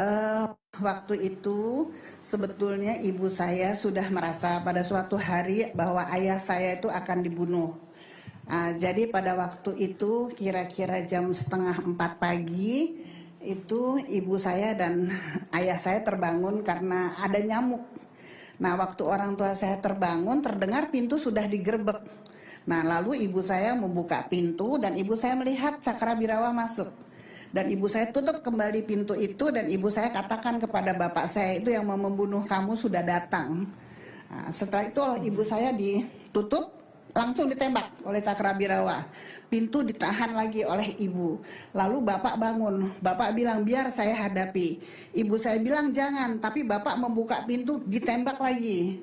Eh, Waktu itu sebetulnya ibu saya sudah merasa pada suatu hari bahwa ayah saya itu akan dibunuh. Jadi pada waktu itu kira-kira jam setengah 4 pagi itu ibu saya dan ayah saya terbangun karena ada nyamuk. Nah, waktu orang tua saya terbangun terdengar pintu sudah digerebek. Nah, lalu ibu saya membuka pintu dan ibu saya melihat Cakrabirawa masuk. Dan ibu saya tutup kembali pintu itu dan ibu saya katakan kepada bapak saya, itu yang mau membunuh kamu sudah datang. Nah, setelah itu ibu saya ditutup, langsung ditembak oleh Cakrabirawa. Pintu ditahan lagi oleh ibu. Lalu bapak bangun, bapak bilang biar saya hadapi. Ibu saya bilang jangan, tapi bapak membuka pintu, ditembak lagi,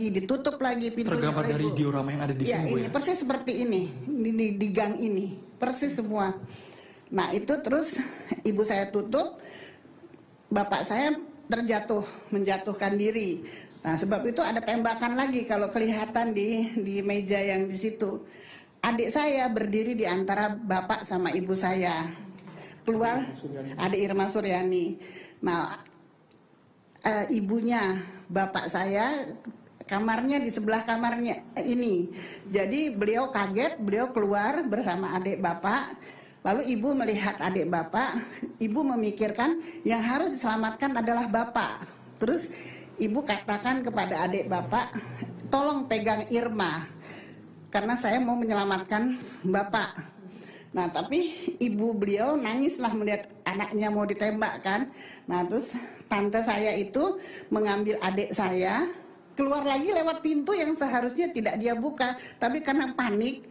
ditutup lagi pintunya. Tergambar dari diorama yang ada di sini, Bu, ini ya? persis seperti ini di gang ini, persis semua. Nah itu terus ibu saya tutup, bapak saya menjatuhkan diri. Nah sebab itu ada tembakan lagi kalau kelihatan di meja yang di situ. Adik saya berdiri di antara bapak sama ibu saya. Keluar adik Irma Suryani. Nah ibunya bapak saya kamarnya di sebelah kamarnya ini. Jadi beliau kaget, beliau keluar bersama adik bapak. Lalu ibu melihat adik bapak, ibu memikirkan yang harus diselamatkan adalah bapak. Terus ibu katakan kepada adik bapak, tolong pegang Irma, karena saya mau menyelamatkan bapak. Nah tapi ibu beliau nangislah melihat anaknya mau ditembak kan. Nah terus tante saya itu mengambil adik saya, keluar lagi lewat pintu yang seharusnya tidak dia buka. Tapi karena panik,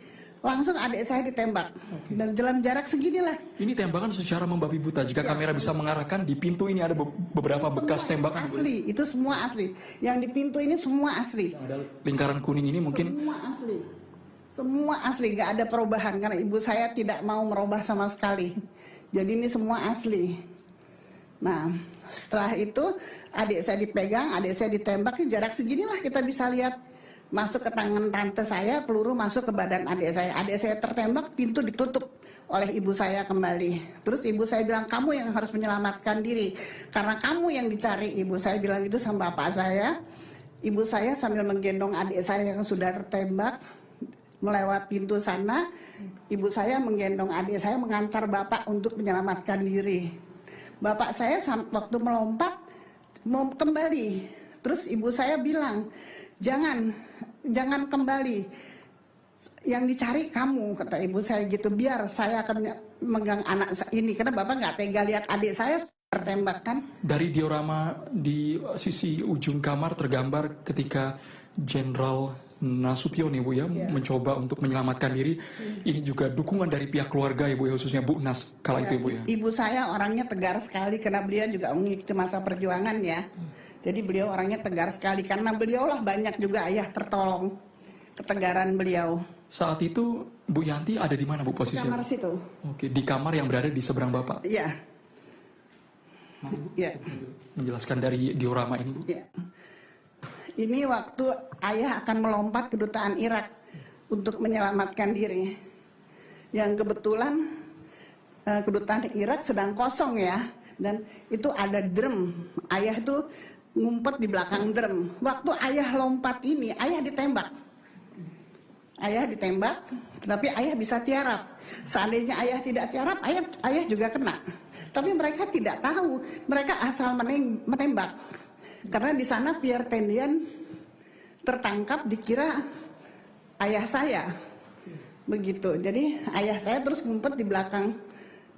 langsung adik saya ditembak. Dan dalam jarak seginilah. Ini tembakan secara membabi buta. Jika kamera bisa mengarahkan, di pintu ini ada beberapa bekas tembakan. Asli, itu semua asli. Yang di pintu ini semua asli. Ada lingkaran kuning ini mungkin. Semua asli. Semua asli, gak ada perubahan. Karena ibu saya tidak mau merubah sama sekali. Jadi ini semua asli. Nah, setelah itu adik saya dipegang, adik saya ditembak. Jarak seginilah kita bisa lihat. Masuk ke tangan tante saya, peluru masuk ke badan adik saya. Adik saya tertembak, pintu ditutup oleh ibu saya kembali. Terus ibu saya bilang, kamu yang harus menyelamatkan diri, karena kamu yang dicari. Ibu saya bilang itu sama bapak saya. Ibu saya sambil menggendong adik saya yang sudah tertembak melewat pintu sana. Ibu saya menggendong adik saya mengantar bapak untuk menyelamatkan diri. Bapak saya waktu melompat mau kembali. Terus ibu saya bilang, jangan kembali, yang dicari kamu, kata ibu saya gitu, biar saya akan megang anak ini, karena bapak nggak tega lihat adik saya tertembak kan. Dari diorama di sisi ujung kamar tergambar ketika Jenderal Nasution, Ibu ya, mencoba untuk menyelamatkan diri. Ini juga dukungan dari pihak keluarga, Ibu ya, khususnya Bu Nas kala itu, Ibu ya. Ibu saya orangnya tegar sekali karena beliau juga mengikuti masa perjuangan ya. Jadi beliau orangnya tegar sekali karena beliau lah banyak juga ayah tertolong, ketegaran beliau. Saat itu Bu Yanti ada di mana, Bu, posisinya? Kamar situ. Oke, di kamar yang berada di seberang Bapak. Iya. Iya. Menjelaskan dari diorama ini, Bu. Iya. Ini waktu ayah akan melompat ke dutaan Irak untuk menyelamatkan diri. Yang kebetulan kedutaan Irak sedang kosong ya, dan itu ada drum. Ayah tuh ngumpet di belakang drum. Waktu ayah lompat ini, ayah ditembak. Ayah ditembak, tapi ayah bisa tiarap. Seandainya ayah tidak tiarap, ayah juga kena. Tapi mereka tidak tahu, mereka asal menembak. Karena di sana Pierre Tendian tertangkap dikira ayah saya. Begitu. Jadi ayah saya terus ngumpet di belakang,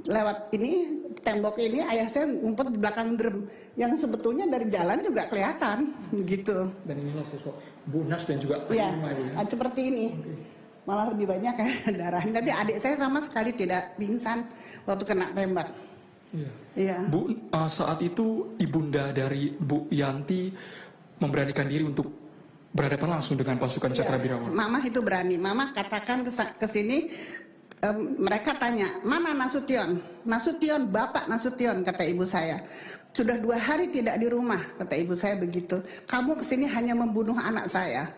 lewat ini tembok ini, ayah saya ngumpet di belakang drum yang sebetulnya dari jalan juga kelihatan gitu. Dan inilah sosok Bu Nas dan juga ya, seperti ini. Malah lebih banyak ya darahnya. Tapi adik saya sama sekali tidak pingsan waktu kena tembak. Iya. Bu, saat itu ibunda dari Bu Yanti memberanikan diri untuk berhadapan langsung dengan pasukan Cakrabirawa. Mama itu berani. Mama katakan ke sini. Mereka tanya, mana Nasution? Nasution, Bapak Nasution, kata ibu saya. Sudah 2 hari tidak di rumah, kata ibu saya begitu. Kamu kesini hanya membunuh anak saya.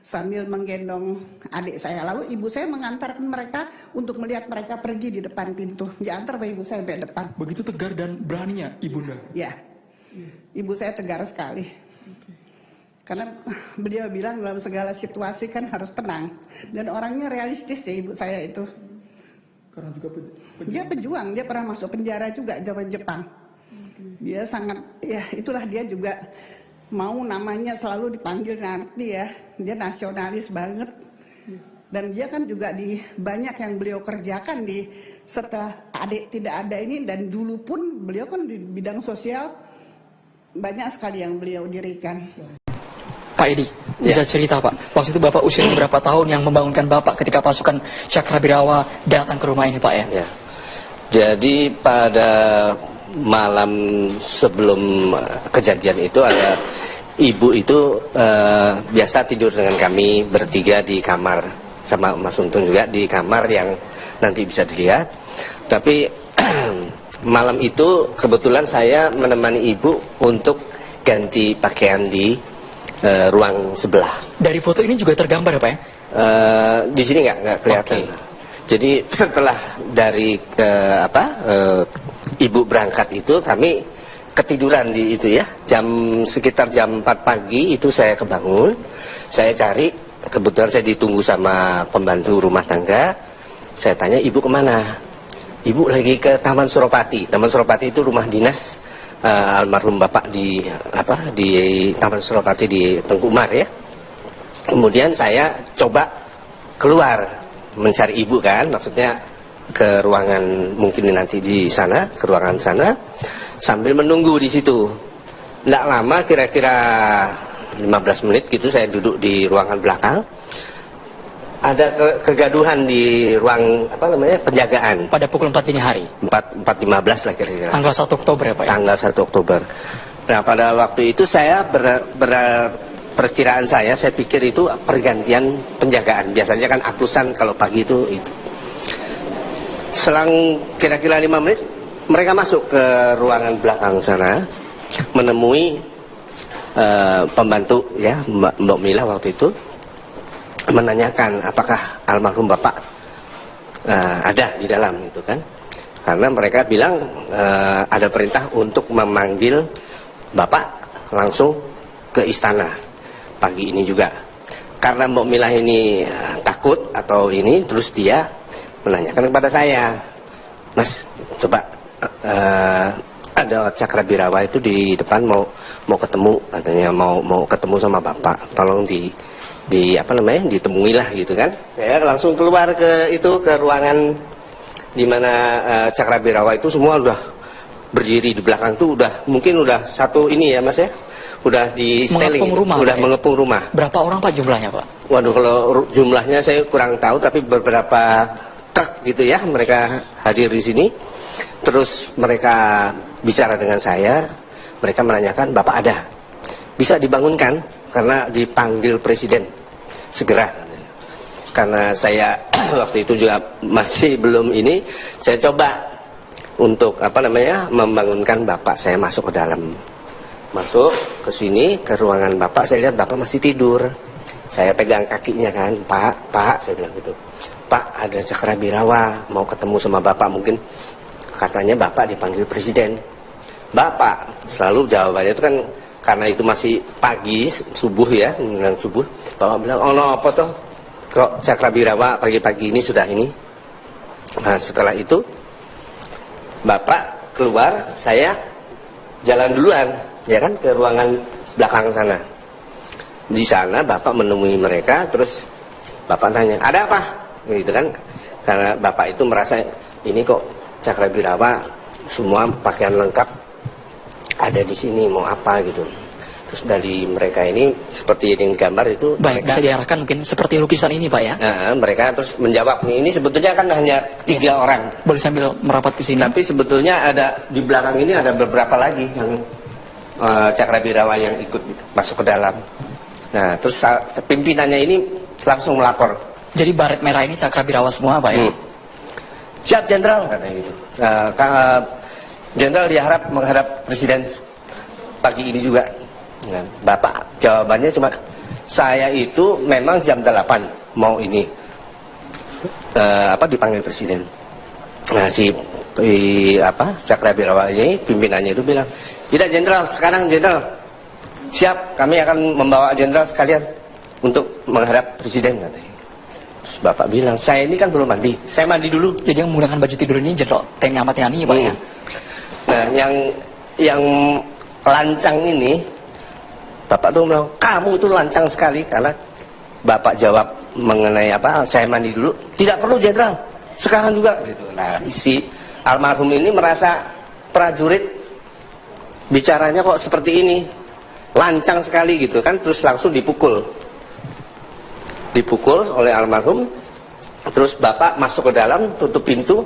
sambil menggendong adik saya. Lalu ibu saya mengantarkan mereka untuk melihat mereka pergi di depan pintu. Diantar sama ibu saya sampai depan. Begitu tegar dan beraninya ibunda. Ya, ibu saya tegar sekali. Karena beliau bilang dalam segala situasi kan harus tenang. Dan orangnya realistis ya ibu saya itu. Karena juga dia pejuang, dia pernah masuk penjara juga zaman Jepang. Dia sangat, ya itulah dia juga mau namanya selalu dipanggil nanti ya. Dia nasionalis banget. Dan dia kan juga di banyak yang beliau kerjakan di setelah adik tidak ada ini, dan dulu pun beliau kan di bidang sosial banyak sekali yang beliau dirikan. Pak Edi, bisa cerita Pak, waktu itu Bapak usia berapa tahun yang membangunkan Bapak ketika pasukan Cakrabirawa datang ke rumah ini Pak ya? Ya. Jadi pada malam sebelum kejadian itu ada ibu itu biasa tidur dengan kami bertiga di kamar, sama Mas Untung juga di kamar yang nanti bisa dilihat. Tapi malam itu kebetulan saya menemani ibu untuk ganti pakaian di ruang sebelah. Dari foto ini juga tergambar ya Pak ya? Di sini nggak kelihatan. Okay. Jadi setelah dari ibu berangkat itu kami ketiduran di itu ya. Sekitar jam 4 pagi itu saya kebangun. Saya cari, kebetulan saya ditunggu sama pembantu rumah tangga. Saya tanya, ibu kemana? Ibu lagi ke Taman Suropati. Taman Suropati itu rumah dinas almarhum bapak di Taman Suropati di Tengku Umar ya. Kemudian saya coba keluar mencari ibu kan, maksudnya ke ruangan mungkin nanti di sana, ke ruangan sana, sambil menunggu di situ. Tidak lama, kira-kira 15 menit gitu saya duduk di ruangan belakang. Ada kegaduhan di ruang penjagaan. Pada pukul 4 dini hari? 4.15 lah kira-kira. Tanggal 1 Oktober ya Pak ya? Tanggal 1 Oktober. Nah pada waktu itu saya perkiraan saya pikir itu pergantian penjagaan. Biasanya kan akusan kalau pagi itu. Selang kira-kira 5 menit mereka masuk ke ruangan belakang sana, menemui pembantu ya Mbak Mila waktu itu, menanyakan apakah almarhum bapak ada di dalam itu kan, karena mereka bilang ada perintah untuk memanggil bapak langsung ke istana pagi ini juga. Karena Mbak Mila ini takut atau ini, terus dia menanyakan kepada saya, Mas coba ada Cakrabirawa itu di depan mau ketemu, katanya mau ketemu sama bapak, tolong ditemui lah gitu kan. Saya langsung keluar ke ruangan di mana Cakrabirawa itu semua udah berdiri di belakang tuh, mungkin udah satu ini ya Mas ya, udah di styling, mengepung rumah. Berapa orang Pak jumlahnya Pak? Waduh, kalau jumlahnya saya kurang tahu, tapi beberapa truk gitu ya mereka hadir di sini. Terus mereka bicara dengan saya, mereka menanyakan bapak ada, bisa dibangunkan karena dipanggil presiden segera. Karena saya waktu itu juga masih belum ini, saya coba untuk membangunkan bapak. Saya masuk ke dalam, masuk ke sini ke ruangan bapak. Saya lihat bapak masih tidur. Saya pegang kakinya kan, Pak, saya bilang gitu, Pak ada Cakrabirawa mau ketemu sama bapak, mungkin katanya bapak dipanggil presiden. Bapak selalu jawabannya itu kan, karena itu masih pagi, subuh ya, menjelang subuh, bapak bilang, oh no, apa toh, kok Cakrabirawa pagi-pagi ini sudah ini. Nah setelah itu bapak keluar, saya jalan duluan ya kan ke ruangan belakang sana. Di sana bapak menemui mereka, terus bapak tanya, ada apa? Gitu kan, karena bapak itu merasa ini kok Cakrabirawa semua pakaian lengkap ada di sini, mau apa gitu. Terus dari mereka ini seperti yang gambar itu. Baik, mereka, bisa diarahkan mungkin seperti lukisan ini Pak ya? Mereka terus menjawab, ini sebetulnya kan hanya 3 orang. Boleh sambil merapat ke sini. Tapi sebetulnya ada di belakang ini ada beberapa lagi yang Cakrabirawa yang ikut masuk ke dalam. Nah terus pimpinannya ini langsung melapor. Jadi baret merah ini Cakrabirawa semua Pak ya? Siap Jenderal, katanya gitu. Jenderal diharap menghadap presiden pagi ini juga. Nah, bapak jawabannya cuma saya itu memang jam 8 mau ini dipanggil presiden. Nah si Cakrabirawa ini pimpinannya itu bilang, tidak jenderal, sekarang jenderal siap, kami akan membawa jenderal sekalian untuk menghadap presiden katanya. Terus bapak bilang, saya ini kan belum mandi, saya mandi dulu. Jadi yang menggunakan baju tidur ini Jenderal TNI Ahmad Yani ya Pak ya? Nah yang lancang ini, bapak tuh bilang, kamu itu lancang sekali, karena bapak jawab mengenai saya mandi dulu, tidak perlu jenderal, sekarang juga gitu. Nah si almarhum ini merasa prajurit bicaranya kok seperti ini, lancang sekali gitu kan, terus langsung dipukul oleh almarhum. Terus bapak masuk ke dalam, tutup pintu,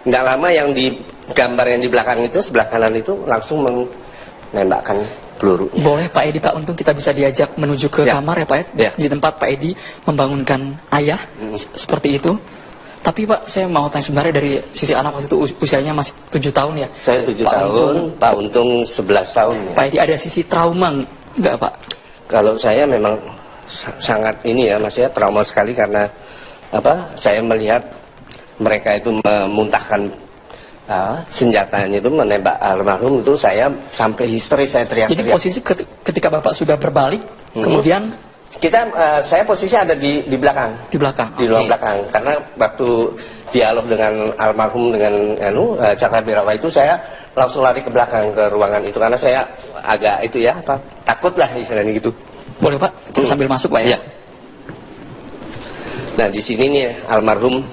nggak lama yang di gambar yang di belakang itu, sebelah kanan itu langsung menembakkan peluru. Boleh Pak Edi, Pak Untung kita bisa diajak menuju ke kamar ya Pak ya? Di tempat Pak Edi membangunkan ayah, seperti itu. Tapi Pak, saya mau tanya sebenarnya dari sisi anak waktu itu usianya masih 7 tahun ya? Saya 7 tahun, Pak Untung 11 tahun. Ya. Pak Edi, ada sisi trauma nggak Pak? Kalau saya memang sangat ini ya, Mas ya, trauma sekali karena saya melihat mereka itu memuntahkan senjatanya itu menembak almarhum, itu saya sampai histeris, saya teriak-teriak. Jadi posisi ketika Bapak sudah berbalik, kemudian saya posisi ada di belakang. Di belakang. Di ruang belakang. Karena waktu dialog dengan almarhum dengan Cakrabirawa itu saya langsung lari ke belakang ke ruangan itu karena saya agak takut lah istilahnya gitu. Boleh Pak, kita sambil masuk Pak ya. Nah di sini nih almarhum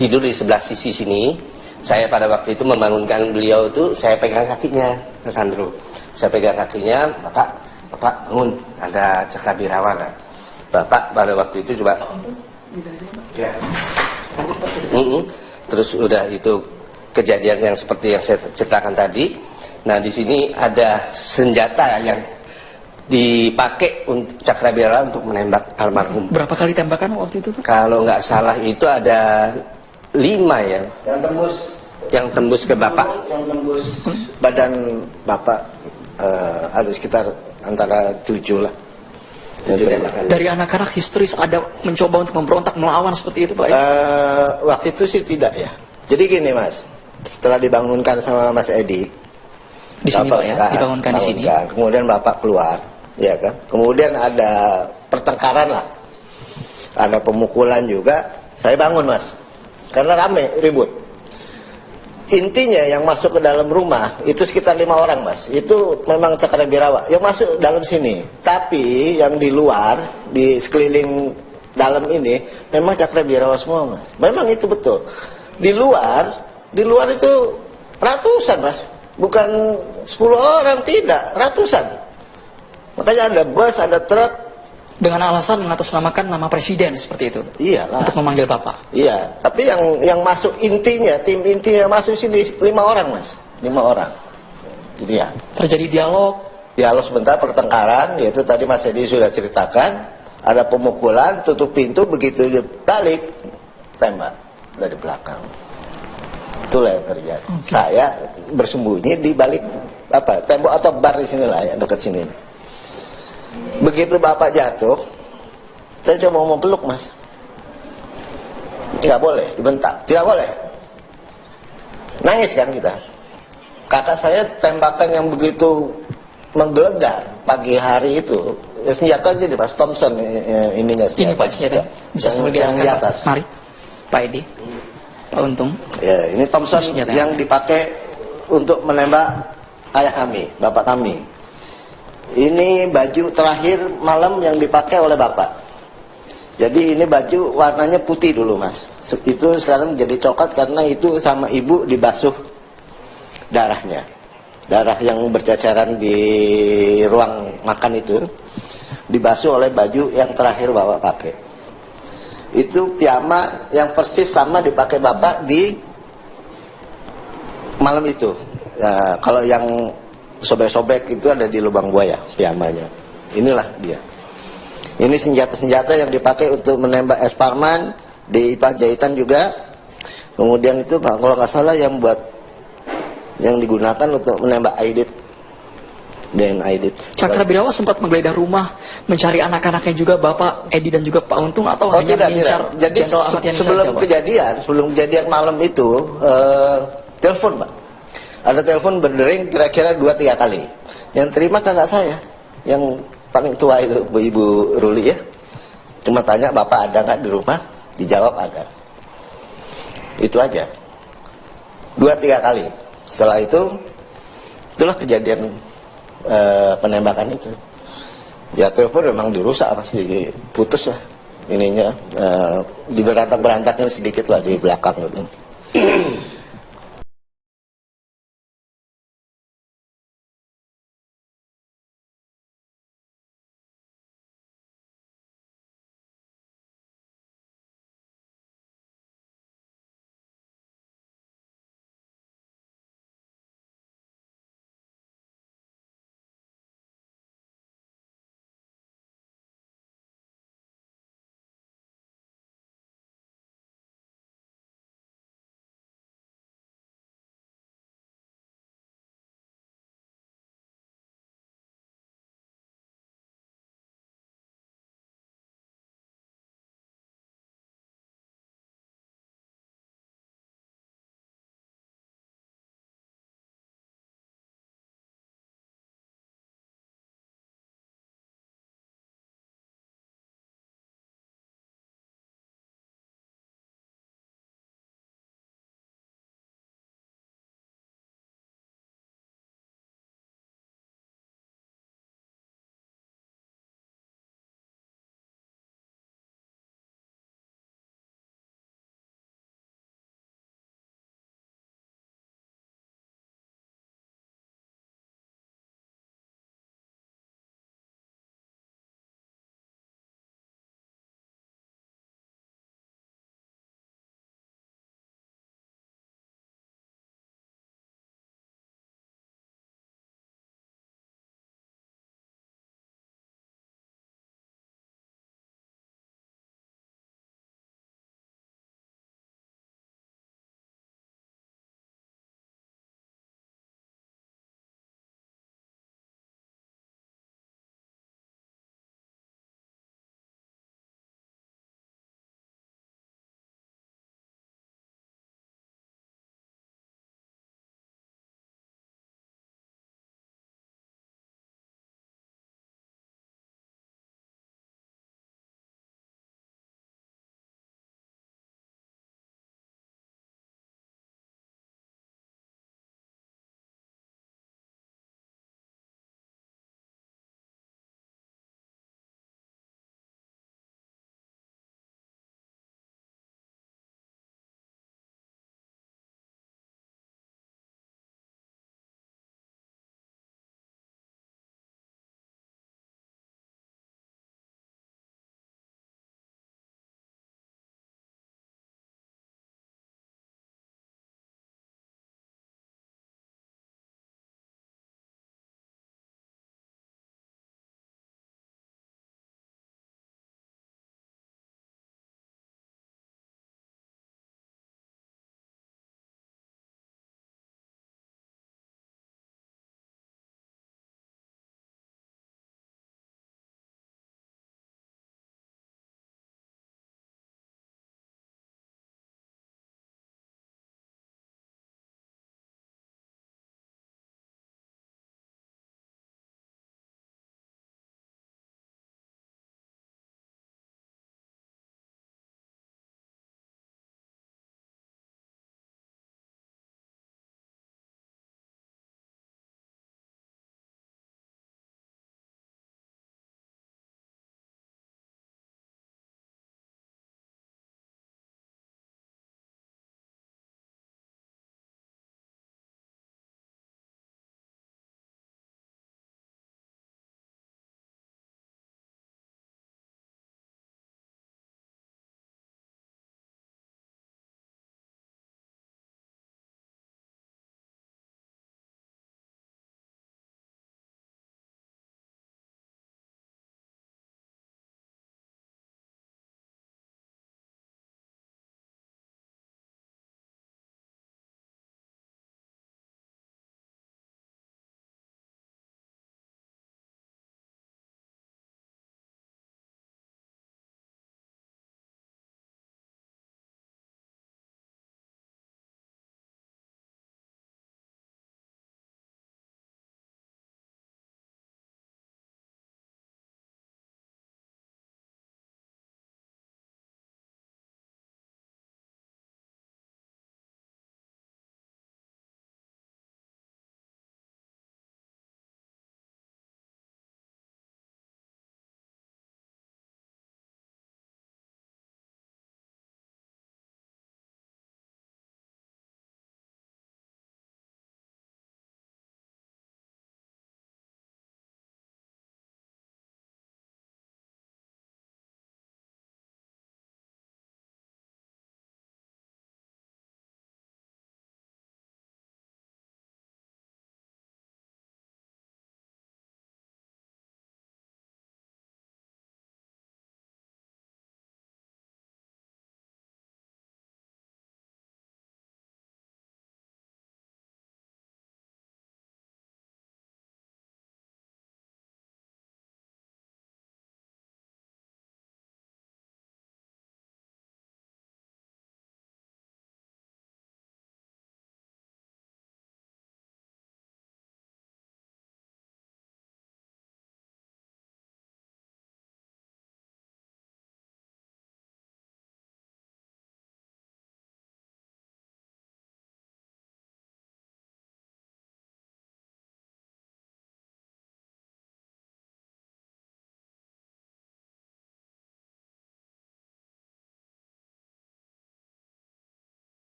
tidur di sebelah sisi sini. Saya pada waktu itu membangunkan beliau itu, saya pegang kakinya, Mas Andrew. Saya pegang kakinya, Bapak bangun, ada Cakrabirawa kan. Bapak pada waktu itu coba. Ya. Terus udah itu kejadian yang seperti yang saya ceritakan tadi. Nah di sini ada senjata yang dipakai untuk Cakrabirawa untuk menembak almarhum. Berapa kali tembakan waktu itu Pak? Kalau nggak salah itu ada 5 ya. Yang tembus ke Bapak. Yang tembus badan Bapak ada sekitar antara 7 lah. Dari anak-anak histeris ada mencoba untuk memberontak melawan seperti itu Pak? Waktu itu sih tidak ya. Jadi gini Mas, setelah dibangunkan sama Mas Edi di sini Pak ya, dibangunkan di sini. Kemudian Bapak keluar, ya kan. Kemudian ada pertengkaran lah, ada pemukulan juga. Saya bangun Mas, karena rame ribut. Intinya yang masuk ke dalam rumah itu sekitar 5 orang Mas. Itu memang Cakrabirawa yang masuk dalam sini. Tapi yang di luar, di sekeliling dalam ini memang Cakrabirawa semua Mas. Memang itu betul. Di luar itu ratusan Mas. Bukan 10 orang, tidak, ratusan. Makanya ada bus, ada truk. Dengan alasan mengatasnamakan nama presiden seperti itu. Iyalah. Untuk memanggil Bapak. Iya, tapi yang masuk intinya, tim intinya masuk sini 5 orang Mas, 5 orang. Jadi ya. Terjadi dialog. Dialog sebentar, pertengkaran, yaitu tadi Mas Edi sudah ceritakan. Ada pemukulan, tutup pintu, begitu dia balik, tembak dari belakang. Itulah yang terjadi. Saya bersembunyi di balik tembok atau bar di sinilah ya, dekat sini. Begitu Bapak jatuh, saya coba mau peluk Mas. Nggak boleh, dibentak. Tidak boleh. Nangis kan kita. Kakak saya tembakan yang begitu menggelegar pagi hari itu. Ya, senjata aja di Mas Thompson ininya. Senjata. Ini Pak senjata. Bisa sambil di atas. Mari, Pak Edi. Pak Untung. Ya, ini Thompson yang dipakai untuk menembak ayah kami, bapak kami. Ini baju terakhir malam yang dipakai oleh bapak. Jadi ini baju warnanya putih dulu Mas. Itu sekarang jadi coklat karena itu sama ibu dibasuh darahnya. Darah yang berceceran di ruang makan itu dibasuh oleh baju yang terakhir bapak pakai. Itu piyama yang persis sama dipakai bapak di malam itu. Ya, kalau yang sobek-sobek itu ada di lubang buaya piyamanya. Inilah dia. Ini senjata-senjata yang dipakai untuk menembak Es Parman di Jahitan juga. Kemudian itu kalau nggak salah yang digunakan untuk menembak Aidit. Dan Aidit. Cakra Birawa sempat menggeledah rumah, mencari anak-anaknya juga, Bapak Edi dan juga Pak Untung, atau Oh hanya tidak, mengincar tidak. Jadi Jenderal Ahmad Yani sebelum saja, Pak? kejadian malam itu, telepon Pak. Ada telepon berdering kira-kira 2-3 kali. Yang terima kakak saya, yang paling tua itu, Ibu Ruli ya. Cuma tanya, Bapak ada nggak di rumah? Dijawab ada. Itu aja. 2-3 kali. Setelah itu, itulah kejadian penembakan itu. Ya telepon memang dirusak, pasti putus lah ininya, diberantak-berantaknya sedikit lah di belakang gitu.